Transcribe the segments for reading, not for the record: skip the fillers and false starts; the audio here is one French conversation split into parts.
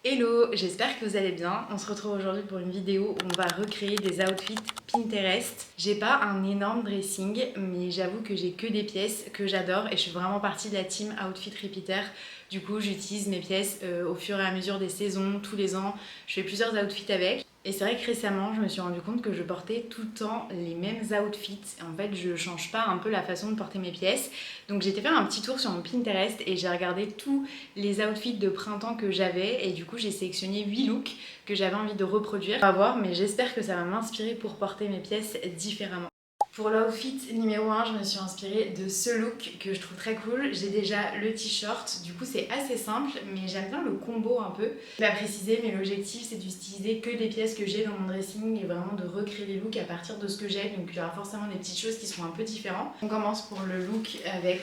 Hello, j'espère que vous allez bien. On se retrouve aujourd'hui pour une vidéo où on va recréer des outfits Pinterest. J'ai pas un énorme dressing, mais j'avoue que j'ai que des pièces que j'adore et je suis vraiment partie de la team Outfit Repeater. Du coup, j'utilise mes pièces au fur et à mesure des saisons, tous les ans. Je fais plusieurs outfits avec. Et c'est vrai que récemment, je me suis rendu compte que je portais tout le temps les mêmes outfits. En fait, je change pas un peu la façon de porter mes pièces. Donc j'ai été faire un petit tour sur mon Pinterest et j'ai regardé tous les outfits de printemps que j'avais. Et du coup, j'ai sélectionné 8 looks que j'avais envie de reproduire. On va voir, mais j'espère que ça va m'inspirer pour porter mes pièces différemment. Pour l'outfit numéro 1, je me suis inspirée de ce look que je trouve très cool. J'ai déjà le t-shirt, du coup c'est assez simple, mais j'aime bien le combo un peu. Je vais pas préciser, mais l'objectif c'est d'utiliser que des pièces que j'ai dans mon dressing et vraiment de recréer les looks à partir de ce que j'ai. Donc il y aura forcément des petites choses qui seront un peu différentes. On commence pour le look avec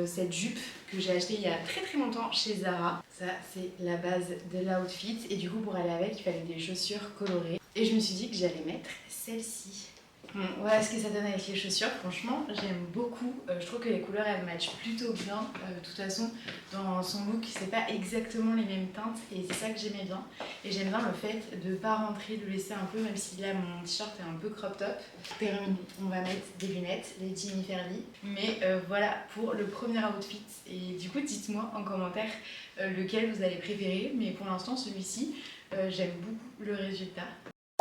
cette jupe que j'ai achetée il y a très longtemps chez Zara. Ça c'est la base de l'outfit et du coup pour aller avec il fallait des chaussures colorées. Et je me suis dit que j'allais mettre celle-ci. Bon, voilà ce que ça donne avec les chaussures, franchement j'aime beaucoup, je trouve que les couleurs elles matchent plutôt bien, de toute façon dans son look c'est pas exactement les mêmes teintes et c'est ça que j'aimais bien et j'aime bien le fait de pas rentrer, de laisser un peu, même si là mon t-shirt est un peu crop top. Terminé, on va mettre des lunettes, les Jimmy Fairly, mais voilà pour le premier outfit et du coup dites-moi en commentaire lequel vous allez préférer, mais pour l'instant celui-ci j'aime beaucoup le résultat.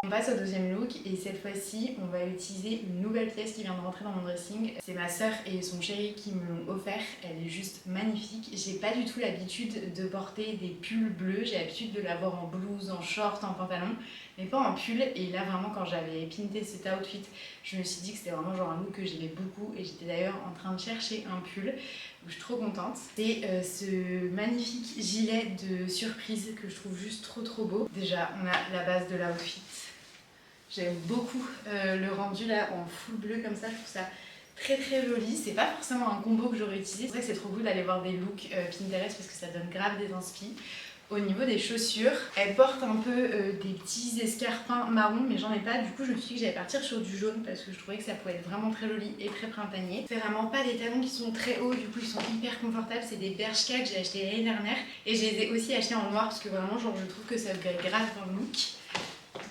On passe au deuxième look et cette fois-ci on va utiliser une nouvelle pièce qui vient de rentrer dans mon dressing. C'est ma soeur et son chéri qui me l'ont offert, elle est juste magnifique. J'ai pas du tout l'habitude de porter des pulls bleus, j'ai l'habitude de l'avoir en blouse, en short, en pantalon, mais pas en pull. Et là vraiment quand j'avais pinté cet outfit, je me suis dit que c'était vraiment genre un look que j'aimais beaucoup et j'étais d'ailleurs en train de chercher un pull. Je suis trop contente. C'est ce magnifique gilet de surprise que je trouve juste trop beau. Déjà on a la base de l'outfit. J'aime beaucoup le rendu là en full bleu comme ça, je trouve ça très joli. C'est pas forcément un combo que j'aurais utilisé. C'est vrai que c'est trop cool d'aller voir des looks Pinterest parce que ça donne grave des inspi. Au niveau des chaussures, elle porte un peu des petits escarpins marron, mais j'en ai pas. Du coup, je me suis dit que j'allais partir sur du jaune parce que je trouvais que ça pouvait être vraiment très joli et très printanier. C'est vraiment pas des talons qui sont très hauts, du coup ils sont hyper confortables. C'est des Bershka que j'ai acheté l'année dernière et je les ai aussi achetés en noir parce que vraiment genre je trouve que ça me grave dans le look.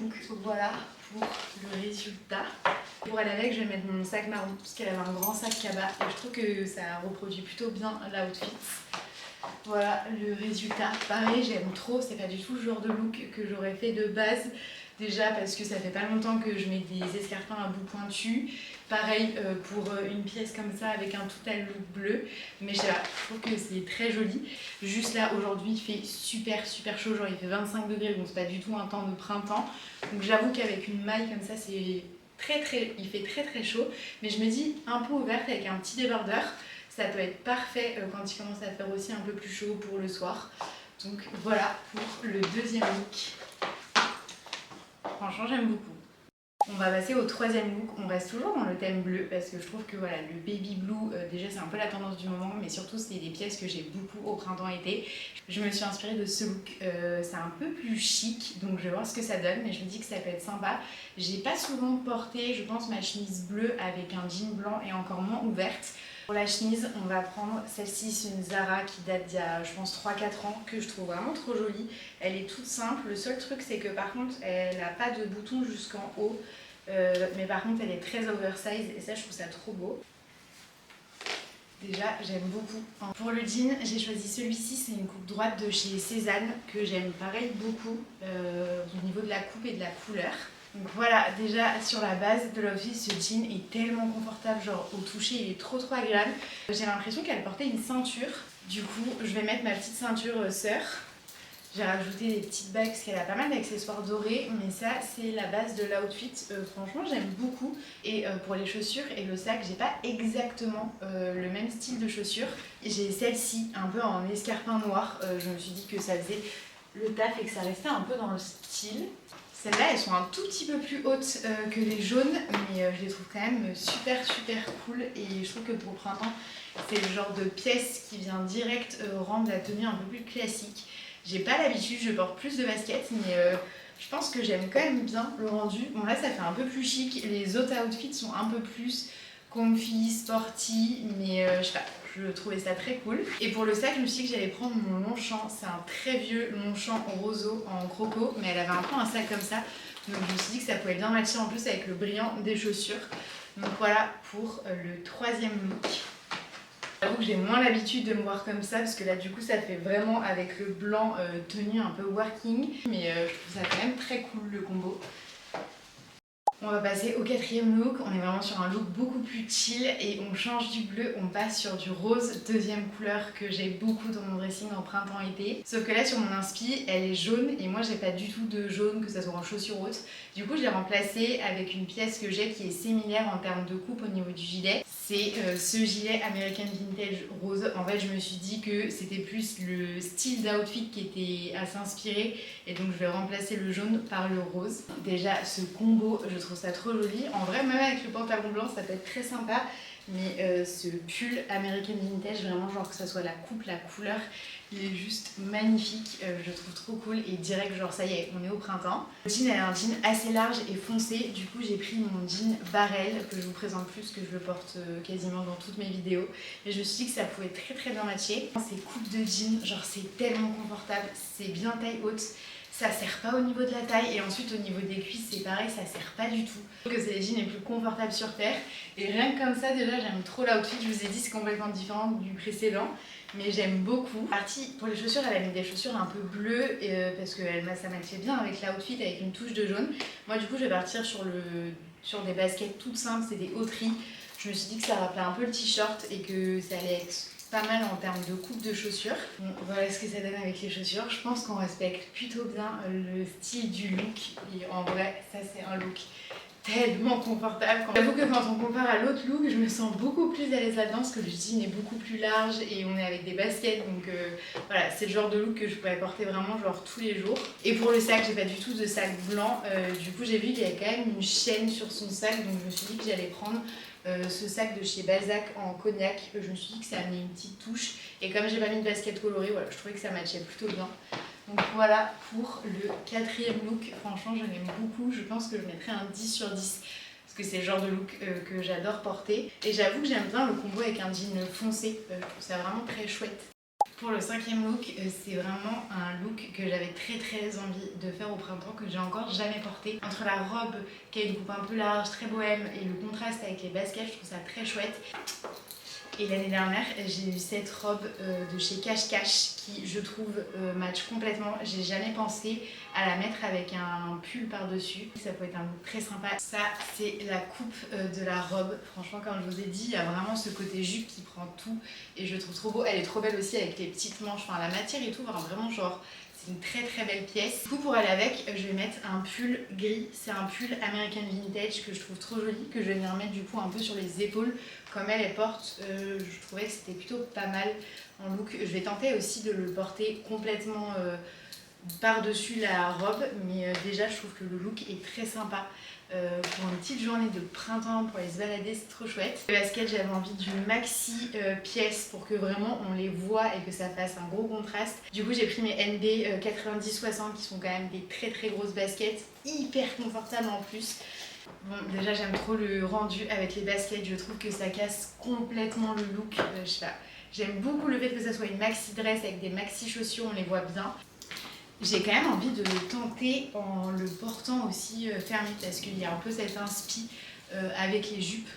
Donc voilà pour le résultat. Pour aller avec, je vais mettre mon sac marron parce qu'elle avait un grand sac cabas et je trouve que ça reproduit plutôt bien l'outfit. Voilà le résultat. Pareil, j'aime trop, c'est pas du tout le genre de look que j'aurais fait de base. Déjà parce que ça fait pas longtemps que je mets des escarpins à bout pointu. Pareil pour une pièce comme ça avec un tout à look bleu. Mais je trouve que c'est très joli. Juste là aujourd'hui il fait super chaud, genre il fait 25 degrés donc c'est pas du tout un temps de printemps. Donc j'avoue qu'avec une maille comme ça c'est il fait très chaud. Mais je me dis un peu ouverte avec un petit débardeur. Ça peut être parfait quand il commence à faire aussi un peu plus chaud pour le soir. Donc voilà pour le deuxième look. Franchement j'aime beaucoup. On va passer au troisième look, on reste toujours dans le thème bleu parce que je trouve que voilà, le baby blue, déjà c'est un peu la tendance du moment, mais surtout c'est des pièces que j'ai beaucoup au printemps-été. Je me suis inspirée de ce look, c'est un peu plus chic, donc je vais voir ce que ça donne, mais je me dis que ça peut être sympa. J'ai pas souvent porté, je pense, ma chemise bleue avec un jean blanc et encore moins ouverte. Pour la chemise, on va prendre celle-ci, c'est une Zara qui date d'il y a, je pense, 3-4 ans, que je trouve vraiment trop jolie. Elle est toute simple, le seul truc c'est que par contre, elle n'a pas de bouton jusqu'en haut. Mais par contre elle est très oversize et ça je trouve ça trop beau. Déjà j'aime beaucoup. Pour le jean j'ai choisi celui-ci, c'est une coupe droite de chez Cézanne que j'aime pareil beaucoup au niveau de la coupe et de la couleur. Donc voilà, déjà sur la base de l'outfit, ce jean est tellement confortable, genre au toucher il est trop agréable. J'ai l'impression qu'elle portait une ceinture, du coup je vais mettre ma petite ceinture sœur. J'ai rajouté des petites bagues parce qu'elle a pas mal d'accessoires dorés, mais ça c'est la base de l'outfit. Franchement j'aime beaucoup. Et pour les chaussures et le sac, j'ai pas exactement le même style de chaussures. J'ai celle-ci un peu en escarpin noir. Je me suis dit que ça faisait le taf et que ça restait un peu dans le style. Celles-là elles sont un tout petit peu plus hautes que les jaunes, mais je les trouve quand même super cool. Et je trouve que pour le printemps c'est le genre de pièce qui vient direct rendre la tenue un peu plus classique. J'ai pas l'habitude, je porte plus de baskets, mais je pense que j'aime quand même bien le rendu. Bon là ça fait un peu plus chic, les autres outfits sont un peu plus comfy, sporty, mais je sais pas, je trouvais ça très cool. Et pour le sac, je me suis dit que j'allais prendre mon Longchamp. C'est un très vieux Longchamp roseau en croco, mais elle avait un peu un sac comme ça. Donc je me suis dit que ça pouvait bien matcher en plus avec le brillant des chaussures. Donc voilà pour le troisième look. J'avoue que j'ai moins l'habitude de me voir comme ça parce que là du coup ça fait vraiment avec le blanc tenue un peu working. Mais je trouve ça quand même très cool le combo. On va passer au quatrième look, on est vraiment sur un look beaucoup plus chill et on change du bleu, on passe sur du rose, deuxième couleur que j'ai beaucoup dans mon dressing en printemps-été. Sauf que là sur mon inspi, elle est jaune et moi j'ai pas du tout de jaune, que ça soit en chaussure haute. Du coup je l'ai remplacée avec une pièce que j'ai qui est similaire en termes de coupe au niveau du gilet. C'est ce gilet American Vintage rose. En fait je me suis dit que c'était plus le style d'outfit qui était à s'inspirer et donc je vais remplacer le jaune par le rose. Déjà ce combo, je trouve ça trop joli. En vrai, même avec le pantalon blanc, ça peut être très sympa. Mais ce pull American Vintage, vraiment genre que ça soit la coupe, la couleur, il est juste magnifique. Je le trouve trop cool et direct genre ça y est, on est au printemps. Le jean elle est un jean assez large et foncé. Du coup j'ai pris mon jean Barrel que je vous présente plus, que je le porte quasiment dans toutes mes vidéos. Et je me suis dit que ça pouvait très bien matcher. Ces coupes de jean, genre c'est tellement confortable, c'est bien taille haute. Ça serre pas au niveau de la taille et ensuite au niveau des cuisses c'est pareil, ça serre pas du tout. Je trouve que c'est les jeans les plus confortables sur terre et rien que comme ça déjà j'aime trop l'outfit. Je vous ai dit c'est complètement différent du précédent mais j'aime beaucoup. Partie pour les chaussures, elle a mis des chaussures un peu bleues parce que ça matchait bien avec l'outfit avec une touche de jaune. Moi du coup je vais partir sur des baskets toutes simples, c'est des hauteries. Je me suis dit que ça rappelait un peu le t-shirt et que ça allait être pas mal en termes de coupe de chaussures. Bon, voilà ce que ça donne avec les chaussures. Je pense qu'on respecte plutôt bien le style du look. Et en vrai, ça c'est un look tellement confortable. J'avoue que quand on compare à l'autre look, je me sens beaucoup plus à l'aise là-dedans parce que le jean est beaucoup plus large et on est avec des baskets. Donc voilà, c'est le genre de look que je pourrais porter vraiment genre tous les jours. Et pour le sac, j'ai pas du tout de sac blanc. Du coup, j'ai vu qu'il y avait quand même une chaîne sur son sac. Donc je me suis dit que j'allais prendre ce sac de chez Balzac en cognac. Je me suis dit que ça amenait une petite touche et comme j'ai pas mis de basket colorée, voilà, je trouvais que ça matchait plutôt bien. Donc voilà pour le quatrième look. Franchement je l'aime beaucoup, je pense que je mettrais un 10 sur 10 parce que c'est le genre de look que j'adore porter. Et j'avoue que j'aime bien le combo avec un jean foncé, je trouve ça vraiment très chouette. Pour le cinquième look, c'est vraiment un look que j'avais très envie de faire au printemps, que j'ai encore jamais porté. Entre la robe qui a une coupe un peu large, très bohème, et le contraste avec les baskets, je trouve ça très chouette. Et l'année dernière, j'ai eu cette robe de chez Cache Cache qui, je trouve, match complètement. J'ai jamais pensé à la mettre avec un pull par-dessus. Ça peut être un look très sympa. Ça, c'est la coupe de la robe. Franchement, comme je vous ai dit, il y a vraiment ce côté jupe qui prend tout. Et je le trouve trop beau. Elle est trop belle aussi avec les petites manches. Enfin, la matière et tout, vraiment genre... C'est une très belle pièce. Du coup pour aller avec, je vais mettre un pull gris. C'est un pull American Vintage que je trouve trop joli, que je vais venir mettre du coup un peu sur les épaules. Comme elle porte, je trouvais que c'était plutôt pas mal en look. Je vais tenter aussi de le porter complètement par-dessus la robe. Mais déjà je trouve que le look est très sympa. Pour une petite journée de printemps, pour aller se balader, c'est trop chouette. Les baskets, j'avais envie d'une maxi pièce pour que vraiment on les voit et que ça fasse un gros contraste. Du coup j'ai pris mes NB 90-60 qui sont quand même des très grosses baskets, hyper confortables en plus. Bon, déjà j'aime trop le rendu avec les baskets, je trouve que ça casse complètement le look, je sais pas. J'aime beaucoup le fait que ça soit une maxi dress avec des maxi chaussures, on les voit bien. J'ai quand même envie de le tenter en le portant aussi fermé parce qu'il y a un peu cette inspi avec les jupes.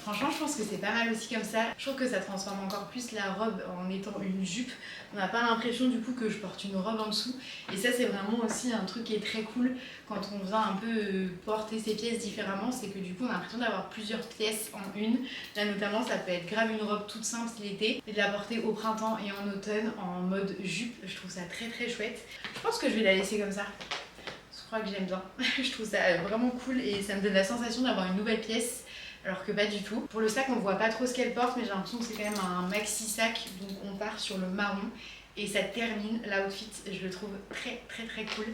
Franchement, je pense que c'est pas mal aussi comme ça. Je trouve que ça transforme encore plus la robe en étant une jupe. On n'a pas l'impression du coup que je porte une robe en dessous. Et ça, c'est vraiment aussi un truc qui est très cool quand on vient un peu porter ses pièces différemment. C'est que du coup, on a l'impression d'avoir plusieurs pièces en une. Là, notamment, ça peut être grave une robe toute simple l'été et de la porter au printemps et en automne en mode jupe. Je trouve ça très chouette. Je pense que je vais la laisser comme ça. Je crois que j'aime bien. Je trouve ça vraiment cool et ça me donne la sensation d'avoir une nouvelle pièce. Alors que pas du tout. Pour le sac, on voit pas trop ce qu'elle porte, mais j'ai l'impression que c'est quand même un maxi sac, donc on part sur le marron et ça termine l'outfit. Je le trouve très cool.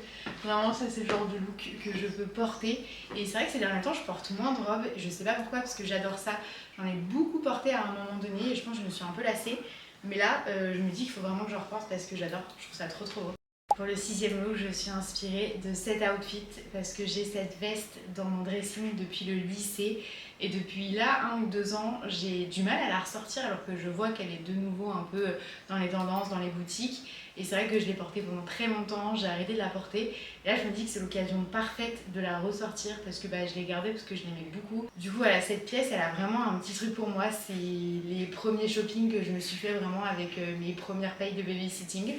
Vraiment, ça c'est le genre de look que je peux porter. Et c'est vrai que ces derniers temps, je porte moins de robes. Je sais pas pourquoi, parce que j'adore ça. J'en ai beaucoup porté à un moment donné et je pense que je me suis un peu lassée. Mais là, je me dis qu'il faut vraiment que je reporte parce que j'adore. Je trouve ça trop beau. Pour le 6e look, je suis inspirée de cet outfit parce que j'ai cette veste dans mon dressing depuis le lycée et depuis là 1 ou 2 ans, j'ai du mal à la ressortir alors que je vois qu'elle est de nouveau un peu dans les tendances, dans les boutiques. Et c'est vrai que je l'ai portée pendant très longtemps, j'ai arrêté de la porter. Et là, je me dis que c'est l'occasion parfaite de la ressortir parce que je l'ai gardée parce que je l'aimais beaucoup. Du coup, voilà, cette pièce, elle a vraiment un petit truc pour moi. C'est les premiers shopping que je me suis fait vraiment avec mes premières payes de babysitting.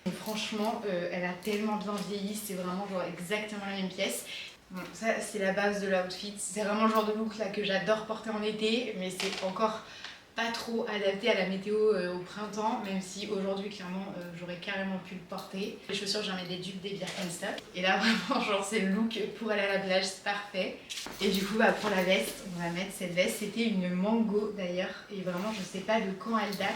Et franchement, elle a tellement bien vieilli, c'est vraiment genre exactement la même pièce. Bon, ça c'est la base de l'outfit, c'est vraiment le genre de look là que j'adore porter en été, mais c'est encore pas trop adapté à la météo au printemps, même si aujourd'hui clairement j'aurais carrément pu le porter. Les chaussures, j'en mets des dupes, des Birkenstock. Et là vraiment genre c'est le look pour aller à la plage, c'est parfait. Et du coup pour la veste, on va mettre cette veste, c'était une Mango d'ailleurs, et vraiment je sais pas de quand elle date.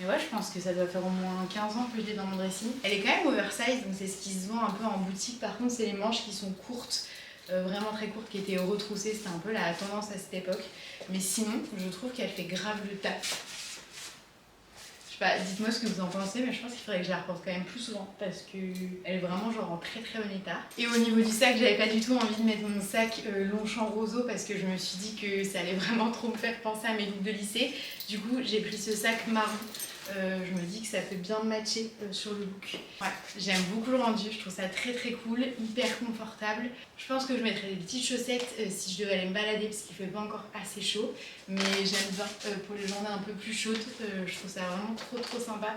Mais ouais, je pense que ça doit faire au moins 15 ans que je l'ai dans mon dressing. Elle est quand même oversize, donc c'est ce qui se vend un peu en boutique. Par contre, c'est les manches qui sont courtes, vraiment très courtes, qui étaient retroussées. C'était un peu la tendance à cette époque. Mais sinon, je trouve qu'elle fait grave le taf. Je sais pas, dites-moi ce que vous en pensez, mais je pense qu'il faudrait que je la reporte quand même plus souvent parce qu'elle est vraiment genre en très très bon état. Et au niveau du sac, j'avais pas du tout envie de mettre mon sac Longchamp roseau parce que je me suis dit que ça allait vraiment trop me faire penser à mes looks de lycée. Du coup, j'ai pris ce sac marron. Je me dis que ça peut bien matcher sur le look. Ouais, j'aime beaucoup le rendu, je trouve ça très très cool, hyper confortable. Je pense que je mettrais des petites chaussettes si je devais aller me balader parce qu'il fait pas encore assez chaud. Mais j'aime bien pour les journées un peu plus chaudes, je trouve ça vraiment trop sympa.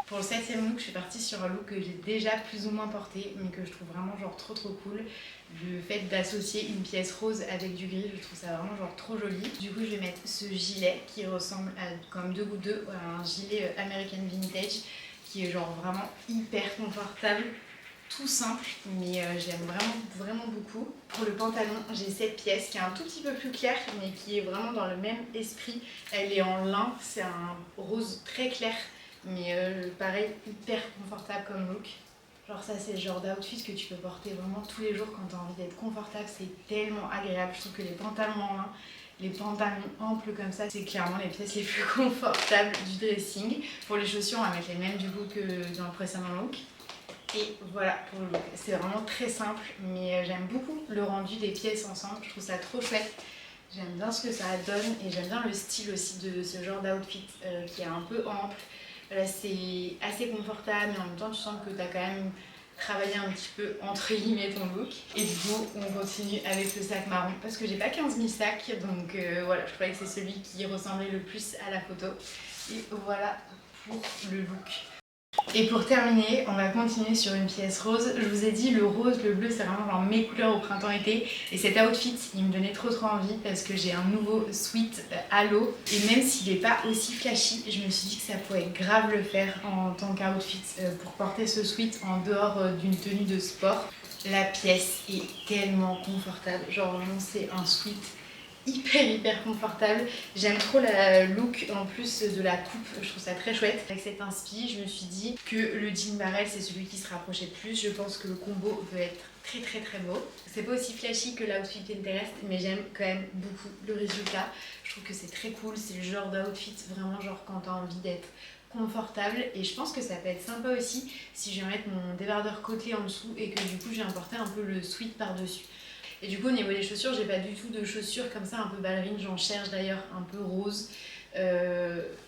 Pour le 7e look, je suis partie sur un look que j'ai déjà plus ou moins porté, mais que je trouve vraiment genre trop cool. Le fait d'associer une pièce rose avec du gris, je trouve ça vraiment genre trop joli. Du coup, je vais mettre ce gilet qui ressemble à comme 2 gouttes d'eau, à un gilet American Vintage qui est genre vraiment hyper confortable. Tout simple, mais j'aime vraiment beaucoup. Pour le pantalon, j'ai cette pièce qui est un tout petit peu plus claire, mais qui est vraiment dans le même esprit. Elle est en lin, c'est un rose très clair, mais pareil, hyper confortable comme look. Genre ça c'est le genre d'outfit que tu peux porter vraiment tous les jours quand tu as envie d'être confortable, c'est tellement agréable. Je trouve que les pantalons en lin, les pantalons amples comme ça, c'est clairement les pièces les plus confortables du dressing. Pour les chaussures, on va mettre les mêmes du coup que dans le précédent look. Et voilà pour le look, c'est vraiment très simple, mais j'aime beaucoup le rendu des pièces ensemble, je trouve ça trop chouette. J'aime bien ce que ça donne et j'aime bien le style aussi de ce genre d'outfit qui est un peu ample. Là c'est assez confortable mais en même temps tu sens que tu as quand même travaillé un petit peu entre guillemets ton look. Et du coup on continue avec le sac marron parce que j'ai pas 15 000 sacs, donc voilà, je trouvais que c'est celui qui ressemblait le plus à la photo. Et voilà pour le look. Et pour terminer, on va continuer sur une pièce rose. Je vous ai dit, le rose, le bleu, c'est vraiment genre mes couleurs au printemps-été. Et cet outfit, il me donnait trop envie parce que j'ai un nouveau sweat halo. Et même s'il n'est pas aussi flashy, je me suis dit que ça pourrait grave le faire en tant qu'outfit pour porter ce sweat en dehors d'une tenue de sport. La pièce est tellement confortable. Genre vraiment, c'est un sweat hyper confortable. J'aime trop la look en plus de la coupe, je trouve ça très chouette. Avec cette inspi, je me suis dit que le jean barrel c'est celui qui se rapprochait le plus. Je pense que le combo peut être très beau. C'est pas aussi flashy que l'outfit Pinterest, mais j'aime quand même beaucoup le résultat. Je trouve que c'est très cool, c'est le genre d'outfit vraiment genre quand t'as envie d'être confortable, et je pense que ça peut être sympa aussi si je vais mettre mon débardeur côtelé en dessous et que du coup j'ai importé un peu le sweat par dessus. Et du coup au niveau des chaussures, j'ai pas du tout de chaussures comme ça un peu ballerine, j'en cherche d'ailleurs un peu rose,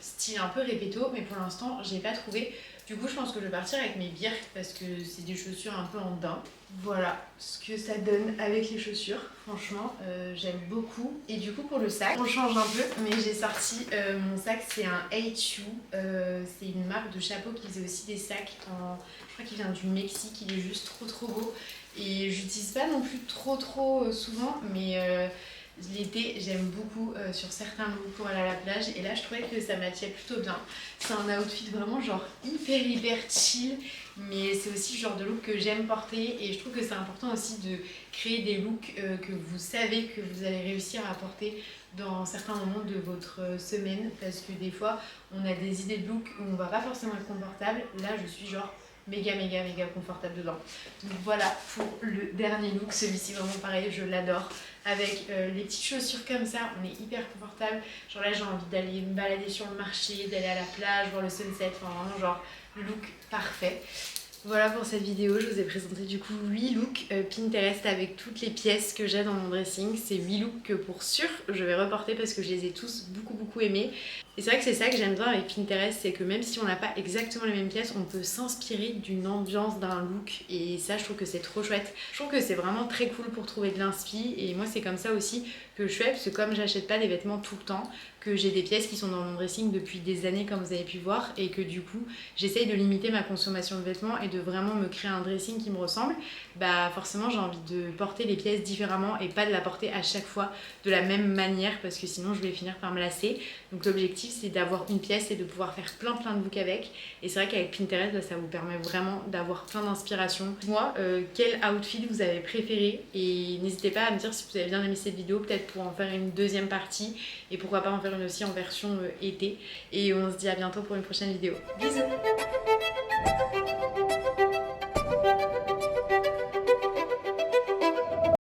style un peu répéto, mais pour l'instant j'ai pas trouvé. Du coup je pense que je vais partir avec mes Birk parce que c'est des chaussures un peu en daim. Voilà ce que ça donne avec les chaussures, franchement j'aime beaucoup. Et du coup pour le sac, on change un peu, mais j'ai sorti mon sac, c'est un HU, c'est une marque de chapeau qui faisait aussi des sacs en... Je crois qu'il vient du Mexique, il est juste trop beau. Et j'utilise pas non plus trop souvent, mais l'été j'aime beaucoup sur certains looks pour aller à la plage, et là je trouvais que ça matchait plutôt bien. C'est un outfit vraiment genre hyper chill, mais c'est aussi le genre de look que j'aime porter, et je trouve que c'est important aussi de créer des looks que vous savez que vous allez réussir à porter dans certains moments de votre semaine, parce que des fois on a des idées de look où on va pas forcément être confortable. Là je suis genre méga confortable dedans. Donc voilà pour le dernier look, celui-ci vraiment pareil, je l'adore. Avec les petites chaussures comme ça, on est hyper confortable. Genre là j'ai envie d'aller me balader sur le marché, d'aller à la plage, voir le sunset, enfin vraiment genre le look parfait. Voilà pour cette vidéo, je vous ai présenté du coup 8 looks Pinterest avec toutes les pièces que j'ai dans mon dressing. C'est 8 looks que pour sûr je vais reporter parce que je les ai tous beaucoup aimés. Et c'est vrai que c'est ça que j'aime bien avec Pinterest, c'est que même si on n'a pas exactement les mêmes pièces, on peut s'inspirer d'une ambiance d'un look et ça je trouve que c'est trop chouette. Je trouve que c'est vraiment très cool pour trouver de l'inspi et moi c'est comme ça aussi que je fais parce que comme j'achète pas des vêtements tout le temps, que j'ai des pièces qui sont dans mon dressing depuis des années comme vous avez pu voir et que du coup j'essaye de limiter ma consommation de vêtements et de vraiment me créer un dressing qui me ressemble, bah forcément j'ai envie de porter les pièces différemment et pas de la porter à chaque fois de la même manière parce que sinon je vais finir par me lasser. Donc l'objectif c'est d'avoir une pièce et de pouvoir faire plein de looks avec et c'est vrai qu'avec Pinterest bah, ça vous permet vraiment d'avoir plein d'inspiration. Moi quel outfit vous avez préféré et n'hésitez pas à me dire si vous avez bien aimé cette vidéo, peut-être pour en faire une deuxième partie et pourquoi pas en faire une aussi en version été et on se dit à bientôt pour une prochaine vidéo. Bisous.